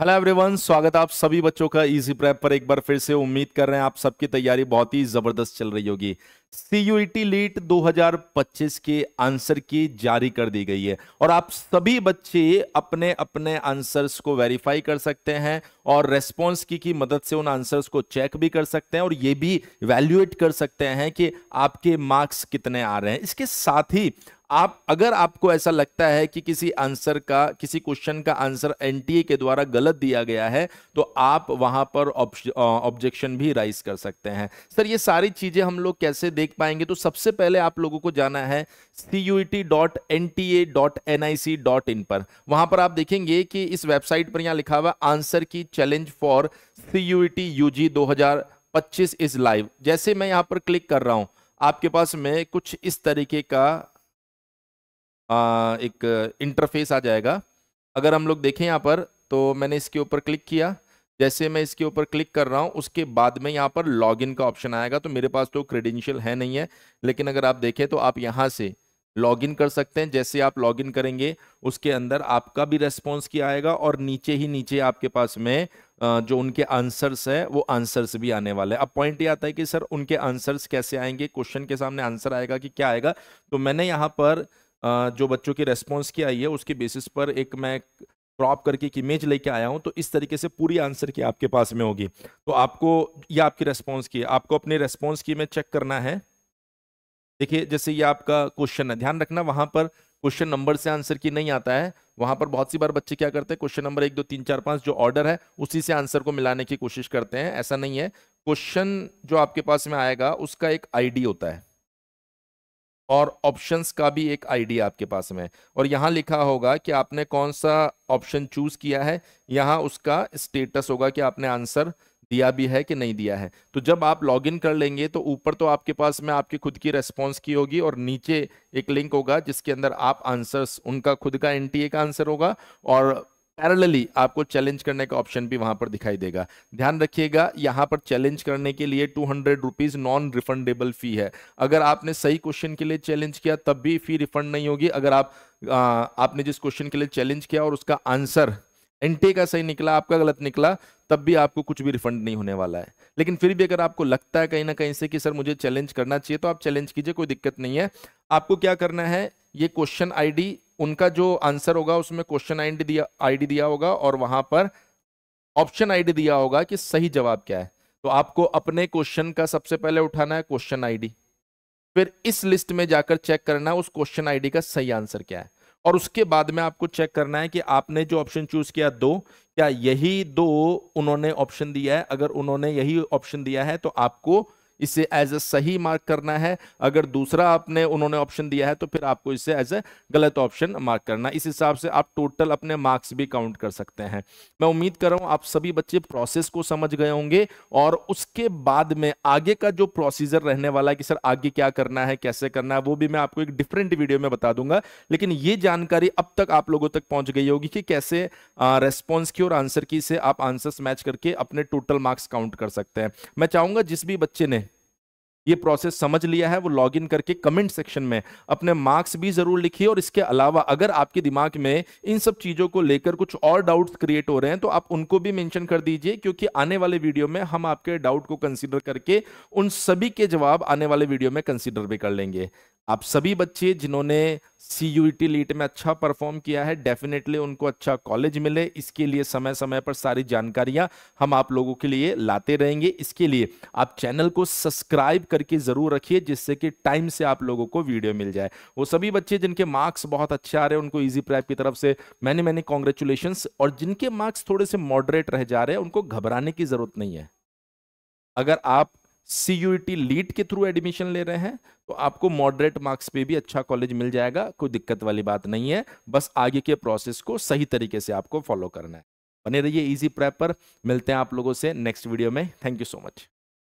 Hello everyone, स्वागत है आप सभी बच्चों का इजी प्रेप पर। एक बार फिर से उम्मीद कर रहे हैं आप सबकी तैयारी बहुत ही जबरदस्त चल रही होगी। सीयूईटी लीट 2025 के आंसर की जारी कर दी गई है और आप सभी बच्चे अपने अपने आंसर्स को वेरीफाई कर सकते हैं और रेस्पॉन्स की मदद से उन आंसर्स को चेक भी कर सकते हैं और ये भी वैल्यूएट कर सकते हैं कि आपके मार्क्स कितने आ रहे हैं। इसके साथ ही अगर आपको ऐसा लगता है कि किसी क्वेश्चन का आंसर एनटीए के द्वारा गलत दिया गया है तो आप वहां पर ऑब्जेक्शन भी राइज कर सकते हैं। सर ये सारी चीजें हम लोग कैसे देख पाएंगे? तो सबसे पहले आप लोगों को जाना है CUET.NTA.nic.in पर। वहां पर आप देखेंगे कि इस वेबसाइट पर यहां लिखा हुआ आंसर की challenge for CUET UG 2025 is live. जैसे मैं यहां पर क्लिक कर रहा हूं आपके पास में कुछ इस तरीके का एक इंटरफेस आ जाएगा। अगर हम लोग देखें यहाँ पर तो मैंने इसके ऊपर क्लिक किया। जैसे मैं इसके ऊपर क्लिक कर रहा हूँ उसके बाद में यहाँ पर लॉगिन का ऑप्शन आएगा। तो मेरे पास तो क्रेडेंशियल है नहीं है, लेकिन अगर आप देखें तो आप यहाँ से लॉगिन कर सकते हैं। जैसे आप लॉगिन करेंगे उसके अंदर आपका भी रेस्पॉन्स की आएगा और नीचे ही नीचे आपके पास में जो उनके आंसर्स है वो आंसर्स भी आने वाले हैं। अब पॉइंट ये आता है कि सर उनके आंसर्स कैसे आएंगे, क्वेश्चन के सामने आंसर आएगा कि क्या आएगा। तो मैंने यहाँ पर जो बच्चों की रेस्पॉन्स की आई है उसके बेसिस पर एक मैं क्रॉप करके एक इमेज लेके आया हूं। तो इस तरीके से पूरी आंसर की आपके पास में होगी। तो आपको ये आपकी रेस्पॉन्स की आपको अपने रेस्पॉन्स की में चेक करना है। देखिए जैसे ये आपका क्वेश्चन है, ध्यान रखना वहां पर क्वेश्चन नंबर से आंसर की नहीं आता है। वहां पर बहुत सी बार बच्चे क्या करते हैं, क्वेश्चन नंबर 1 2 3 4 5 जो ऑर्डर है उसी से आंसर को मिलाने की कोशिश करते हैं। ऐसा नहीं है। क्वेश्चन जो आपके पास में आएगा उसका एक आईडी होता है और ऑप्शंस का भी एक आईडी आपके पास में है और यहां लिखा होगा कि आपने कौन सा ऑप्शन चूज किया है। यहां उसका स्टेटस होगा कि आपने आंसर दिया भी है कि नहीं दिया है। तो जब आप लॉगिन कर लेंगे तो ऊपर तो आपके पास में आपकी खुद की रेस्पॉन्स की होगी और नीचे एक लिंक होगा जिसके अंदर आप आंसर्स उनका खुद का एनटीए का आंसर होगा और पैरेलली आपको चैलेंज करने का ऑप्शन भी वहां पर दिखाई देगा। ध्यान रखिएगा यहां पर चैलेंज करने के लिए 200 रुपीज नॉन रिफंडेबल फी है। अगर आपने सही क्वेश्चन के लिए चैलेंज किया तब भी फी रिफंड नहीं होगी। अगर आपने जिस क्वेश्चन के लिए चैलेंज किया और उसका आंसर एनटीए का सही निकला, आपका गलत निकला, तब भी आपको कुछ भी रिफंड नहीं होने वाला है। लेकिन फिर भी अगर आपको लगता है कहीं ना कहीं से कि सर मुझे चैलेंज करना चाहिए तो आप चैलेंज कीजिए, कोई दिक्कत नहीं है। आपको क्या करना है, ये क्वेश्चन आईडी उनका जो आंसर होगा उसमें क्वेश्चन आईडी दिया होगा और वहां पर ऑप्शन आईडी दिया होगा कि सही जवाब क्या है। तो आपको अपने क्वेश्चन का सबसे पहले उठाना है क्वेश्चन आईडी, फिर इस लिस्ट में जाकर चेक करना है उस क्वेश्चन आईडी का सही आंसर क्या है और उसके बाद में आपको चेक करना है कि आपने जो ऑप्शन चूज किया दो, क्या यही दो उन्होंने ऑप्शन दिया है। अगर उन्होंने यही ऑप्शन दिया है तो आपको इसे एज ए सही मार्क करना है। अगर दूसरा आपने उन्होंने ऑप्शन दिया है तो फिर आपको इसे एज ए गलत ऑप्शन मार्क करना। इस हिसाब से आप टोटल अपने मार्क्स भी काउंट कर सकते हैं। मैं उम्मीद कर रहा हूं आप सभी बच्चे प्रोसेस को समझ गए होंगे और उसके बाद में आगे का जो प्रोसीजर रहने वाला है कि सर आगे क्या करना है कैसे करना है वो भी मैं आपको एक डिफरेंट वीडियो में बता दूंगा। लेकिन ये जानकारी अब तक आप लोगों तक पहुंच गई होगी कि कैसे रेस्पॉन्स की और आंसर की से आप आंसर्स मैच करके अपने टोटल मार्क्स काउंट कर सकते हैं। मैं चाहूंगा जिस भी बच्चे ने ये प्रोसेस समझ लिया है वो लॉगिन करके कमेंट सेक्शन में अपने मार्क्स भी जरूर लिखिए। और इसके अलावा अगर आपके दिमाग में इन सब चीजों को लेकर कुछ और डाउट्स क्रिएट हो रहे हैं तो आप उनको भी मेंशन कर दीजिए, क्योंकि आने वाले वीडियो में हम आपके डाउट को कंसीडर करके उन सभी के जवाब आने वाले वीडियो में कंसीडर भी कर लेंगे। आप सभी बच्चे जिन्होंने सीयूईटी लीट में अच्छा परफॉर्म किया है डेफिनेटली उनको अच्छा कॉलेज मिले, इसके लिए समय समय पर सारी जानकारियां हम आप लोगों के लिए लाते रहेंगे। इसके लिए आप चैनल को सब्सक्राइब करके जरूर रखिए जिससे कि टाइम से आप लोगों को वीडियो मिल जाए। वो सभी बच्चे जिनके मार्क्स बहुत अच्छे आ रहे हैं उनको इजी प्रेप की तरफ से मैनी मैनी कॉन्ग्रेचुलेशंस, और जिनके मार्क्स थोड़े से मॉडरेट रह जा रहे हैं उनको घबराने की जरूरत नहीं है। अगर आप सीयूईटी लीट के थ्रू एडमिशन ले रहे हैं तो आपको मॉडरेट मार्क्स पे भी अच्छा कॉलेज मिल जाएगा, कोई दिक्कत वाली बात नहीं है। बस आगे के प्रोसेस को सही तरीके से आपको फॉलो करना है। बने रहिए इजी प्रेप पर। मिलते हैं आप लोगों से नेक्स्ट वीडियो में। Thank you so much.